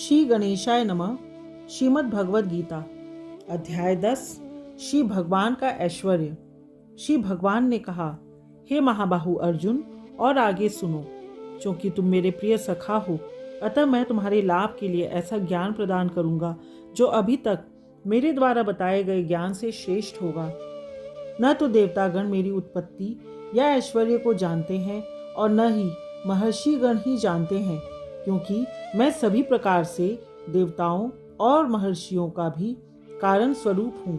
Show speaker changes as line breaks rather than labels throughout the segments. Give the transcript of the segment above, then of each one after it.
श्री गणेशाय नमः। श्रीमद् भगवद गीता अध्याय 10। श्री भगवान का ऐश्वर्य। श्री भगवान ने कहा, हे महाबाहु अर्जुन, और आगे सुनो। क्योंकि तुम मेरे प्रिय सखा हो, अतः मैं तुम्हारे लाभ के लिए ऐसा ज्ञान प्रदान करूंगा जो अभी तक मेरे द्वारा बताए गए ज्ञान से श्रेष्ठ होगा। न तो देवतागण मेरी उत्पत्ति या ऐश्वर्य को जानते हैं और न ही महर्षिगण ही जानते हैं, क्योंकि मैं सभी प्रकार से देवताओं और महर्षियों का भी कारण स्वरूप हूँ।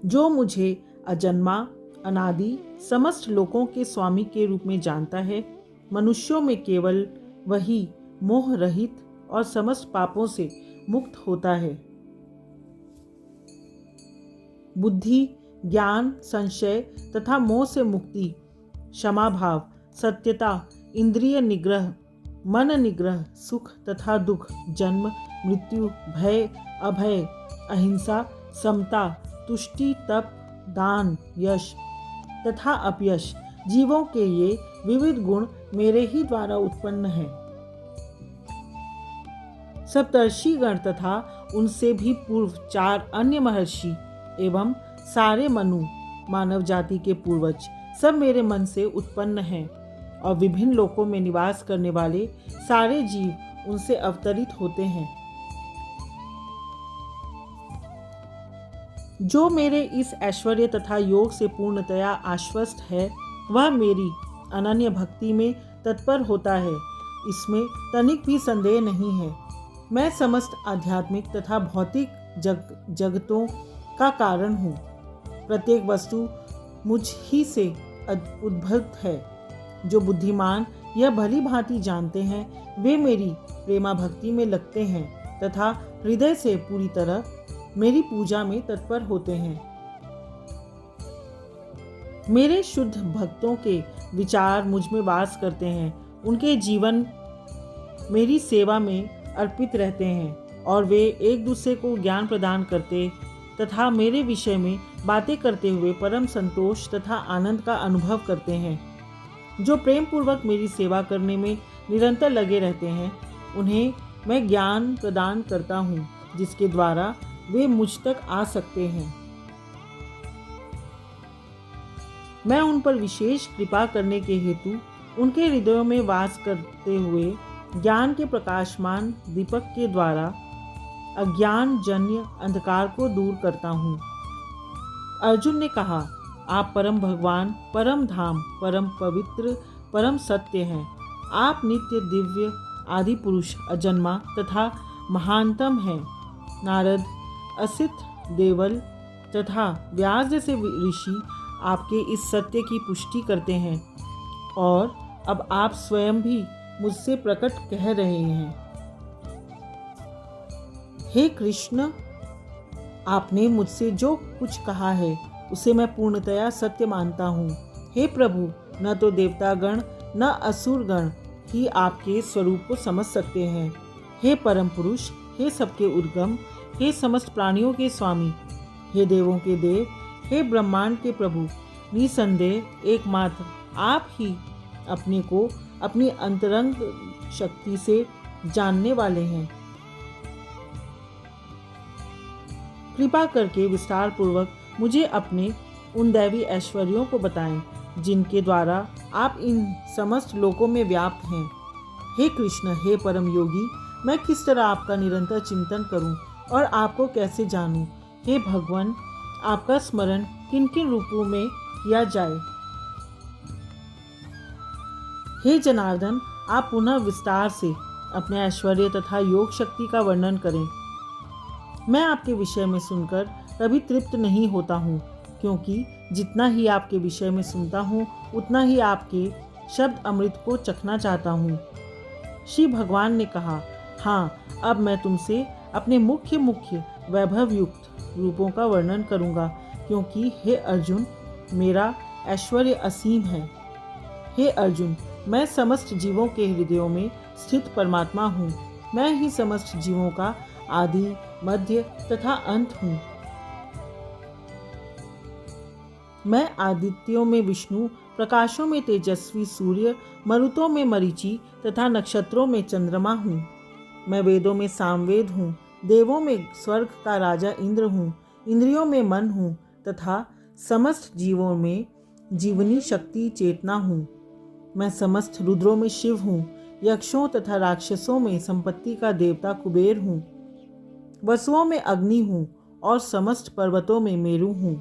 जो मुझे अजन्मा, अनादि, समस्त लोकों के स्वामी के रूप में जानता है, मनुष्यों में केवल वही मोह रहित और समस्त पापों से मुक्त होता है। बुद्धि, ज्ञान, संशय तथा मोह से मुक्ति, क्षमा भाव, सत्यता, इंद्रिय निग्रह, मन निग्रह, सुख तथा दुख, जन्म, मृत्यु, भय, अभय, अहिंसा, समता, तुष्टि, तप, दान, यश तथा अपयश, जीवों के ये विविध गुण मेरे ही द्वारा उत्पन्न हैं। सप्तर्षिगण तथा उनसे भी पूर्व 4 अन्य महर्षि एवं सारे मनु, मानव जाति के पूर्वज, सब मेरे मन से उत्पन्न हैं, और विभिन्न लोकों में निवास करने वाले सारे जीव उनसे अवतरित होते हैं। जो मेरे इस ऐश्वर्य तथा योग से पूर्णतया आश्वस्त है, वह मेरी अनन्य भक्ति में तत्पर होता है, इसमें तनिक भी संदेह नहीं है। मैं समस्त आध्यात्मिक तथा भौतिक जगतों का कारण हूँ। प्रत्येक वस्तु मुझ ही से उद्भूत है। जो बुद्धिमान यह भली भांति जानते हैं, वे मेरी प्रेमा भक्ति में लगते हैं तथा हृदय से पूरी तरह मेरी पूजा में तत्पर होते हैं। मेरे शुद्ध भक्तों के विचार मुझ में वास करते हैं। उनके जीवन मेरी सेवा में अर्पित रहते हैं, और वे एक दूसरे को ज्ञान प्रदान करते तथा मेरे विषय में बातें करते हुए परम संतोष तथा आनंद का अनुभव करते हैं। जो प्रेम पूर्वक मेरी सेवा करने में निरंतर लगे रहते हैं, उन्हें मैं ज्ञान प्रदान करता हूँ, जिसके द्वारा वे मुझ तक आ सकते हैं। मैं उन पर विशेष कृपा करने के हेतु उनके हृदयों में वास करते हुए ज्ञान के प्रकाशमान दीपक के द्वारा अज्ञान जन्य अंधकार को दूर करता हूँ। अर्जुन ने कहा, आप परम भगवान, परम धाम, परम पवित्र, परम सत्य हैं। आप नित्य, दिव्य, आदि पुरुष, अजन्मा तथा महानतम हैं। नारद, असित, देवल तथा व्यास जैसे ऋषि आपके इस सत्य की पुष्टि करते हैं, और अब आप स्वयं भी मुझसे प्रकट कह रहे हैं। हे कृष्ण, आपने मुझसे जो कुछ कहा है उसे मैं पूर्णतया सत्य मानता हूँ। हे प्रभु, न तो देवतागण न असुरगण ही आपके स्वरूप को समझ सकते हैं। हे परम पुरुष, हे सबके उद्गम, हे समस्त प्राणियों के स्वामी, हे देवों के देव, हे ब्रह्मांड के प्रभु, निसंदेह एकमात्र आप ही अपने को अपनी अंतरंग शक्ति से जानने वाले हैं। कृपा करके विस्तार पूर्वक मुझे अपने उन दैवी ऐश्वर्यों को बताएं, जिनके द्वारा आप इन समस्त लोकों में व्याप्त हैं। हे कृष्ण, हे परम योगी, मैं किस तरह आपका निरंतर चिंतन करूं और आपको कैसे जानूं? हे भगवान, आपका स्मरण किन किन रूपों में किया जाए? हे जनार्दन, आप पुनः विस्तार से अपने ऐश्वर्य तथा योग शक्ति का वर्णन करें। मैं आपके विषय में सुनकर कभी तृप्त नहीं होता हूँ, क्योंकि जितना ही आपके विषय में सुनता हूँ, उतना ही आपके शब्द अमृत को चखना चाहता हूँ। श्री भगवान ने कहा, हाँ, अब मैं तुमसे अपने मुख्य वैभव युक्त रूपों का वर्णन करूँगा, क्योंकि हे अर्जुन, मेरा ऐश्वर्य असीम है। हे अर्जुन, मैं समस्त जीवों के हृदयों में स्थित परमात्मा हूँ। मैं ही समस्त जीवों का आदि, मध्य तथा अंत हूँ। मैं आदित्यों में विष्णु, प्रकाशों में तेजस्वी सूर्य, मरुतों में मरीचि तथा नक्षत्रों में चंद्रमा हूँ। मैं वेदों में सामवेद हूँ, देवों में स्वर्ग का राजा इंद्र हूँ, इंद्रियों में मन हूँ तथा समस्त जीवों में जीवनी शक्ति चेतना हूँ। मैं समस्त रुद्रों में शिव हूँ, यक्षों तथा राक्षसों में संपत्ति का देवता कुबेर हूँ, वसुओं में अग्नि हूँ और समस्त पर्वतों में मेरु हूँ।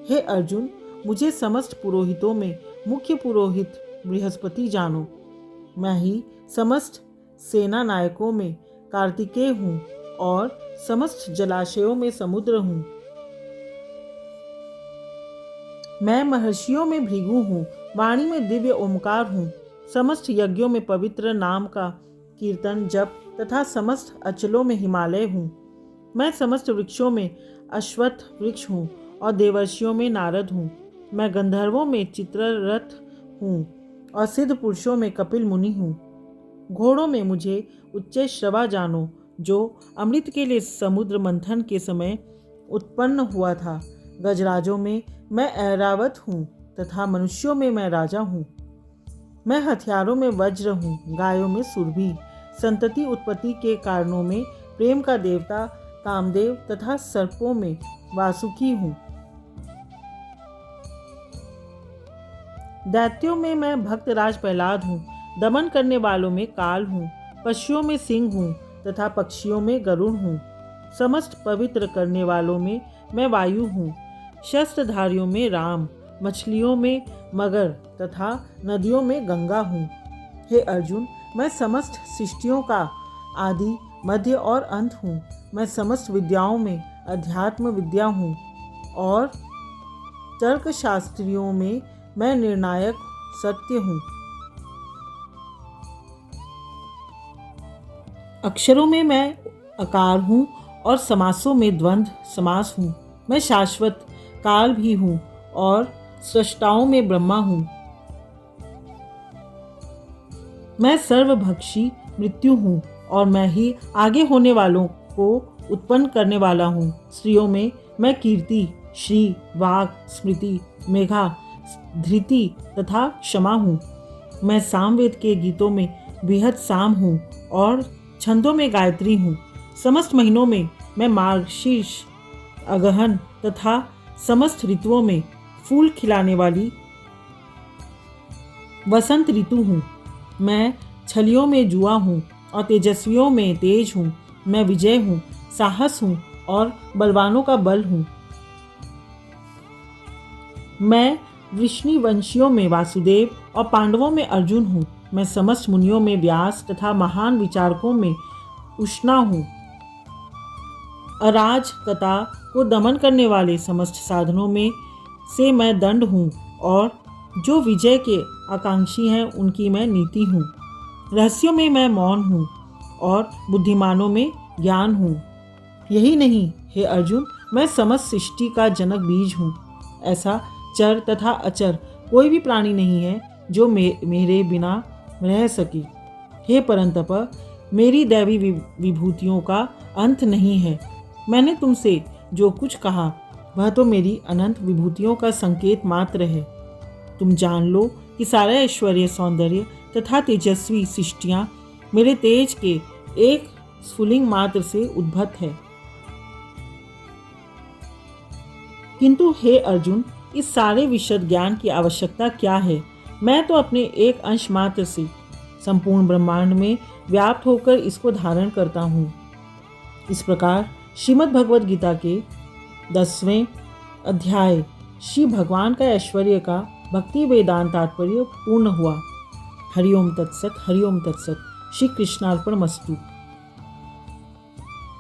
हे अर्जुन, मुझे समस्त पुरोहितों में मुख्य पुरोहित बृहस्पति जानो। मैं ही समस्त सेना नायकों में कार्तिकेय हूँ और समस्त जलाशयों में समुद्र हूँ। मैं महर्षियों में भृगु हूँ, वाणी में दिव्य ओमकार हूँ, समस्त यज्ञों में पवित्र नाम का कीर्तन जप तथा समस्त अचलों में हिमालय हूँ। मैं समस्त वृक्षों में अश्वत्थ वृक्ष हूँ और देवर्षियों में नारद हूँ। मैं गंधर्वों में चित्ररथ हूँ और सिद्ध पुरुषों में कपिल मुनि हूँ। घोड़ों में मुझे उच्च श्रवा जानो, जो अमृत के लिए समुद्र मंथन के समय उत्पन्न हुआ था। गजराजों में मैं ऐरावत हूँ तथा मनुष्यों में मैं राजा हूँ। मैं हथियारों में वज्र हूँ, गायों में सुरभि, संतति उत्पत्ति के कारणों में प्रेम का देवता कामदेव तथा सर्पों में वासुकी हूँ। दैत्यों में मैं भक्तराज प्रहलाद हूँ, दमन करने वालों में काल हूँ, पशुओं में सिंह हूँ तथा पक्षियों में गरुड़ हूँ। समस्त पवित्र करने वालों में मैं वायु हूँ, शस्त्रधारियों में राम, मछलियों में मगर तथा नदियों में गंगा हूँ। हे अर्जुन, मैं समस्त सृष्टियों का आदि मध्य और अंत हूँ। मैं समस्त विद्याओं में अध्यात्म विद्या हूँ और तर्कशास्त्रियों में मैं निर्णायक सत्य हूँ। अक्षरों में मैं अकार हूँ और समासों में द्वंद्व समास हूँ। मैं शाश्वत काल भी हूँ और सृष्टाओं में ब्रह्मा हूँ। मैं सर्वभक्षी मृत्यु हूँ और मैं ही आगे होने वालों को उत्पन्न करने वाला हूँ। स्त्रियों में मैं कीर्ति, श्री, वाक, स्मृति, मेघा, धृति तथा क्षमा हूँ। मैं सामवेद के गीतों में बृहद साम हूँ और छंदों में गायत्री हूँ। समस्त महीनों में मैं मार्गशीर्ष, अगहन तथा समस्त ऋतुओं में फूल खिलाने वाली वसंत ऋतु हूँ। मैं छलियों में जुआ हूँ और तेजस्वियों में तेज हूँ। मैं विजय हूँ, साहस हूँ और बलवानों का बल हूँ। मैं वृष्णिवंशियों में वासुदेव और पांडवों में अर्जुन हूँ। मैं समस्त मुनियों में व्यास तथा महान विचारकों में उष्णा हूँ। अराजकता को दमन करने वाले समस्त साधनों में से मैं दंड हूँ और जो विजय के आकांक्षी हैं उनकी मैं नीति हूँ। रहस्यों में मैं मौन हूँ और बुद्धिमानों में ज्ञान हूँ। यही नहीं हे अर्जुन, मैं समस्त सृष्टि का जनक बीज हूँ। ऐसा चर तथा अचर कोई भी प्राणी नहीं है जो मेरे बिना रह सके। हे परंतप, मेरी दैवी विभूतियों का अंत नहीं है। मैंने तुमसे जो कुछ कहा वह तो मेरी अनंत विभूतियों का संकेत मात्र है। तुम जान लो कि सारा ऐश्वर्य, सौंदर्य तथा तेजस्वी सृष्टियां मेरे तेज के एक स्फुलिंग मात्र से उद्भत है। किंतु हे अर्जुन, इस सारे विशद ज्ञान की आवश्यकता क्या है? मैं तो अपने एक अंश मात्र से संपूर्ण ब्रह्मांड में व्याप्त होकर इसको धारण करता हूँ। इस प्रकार श्रीमद् भगवद गीता के 10वें अध्याय श्री भगवान का ऐश्वर्य का भक्ति वेदांत तात्पर्य पूर्ण हुआ। हरिओम तत्सत, हरिओम तत्सत। श्री कृष्णार्पणमस्तु।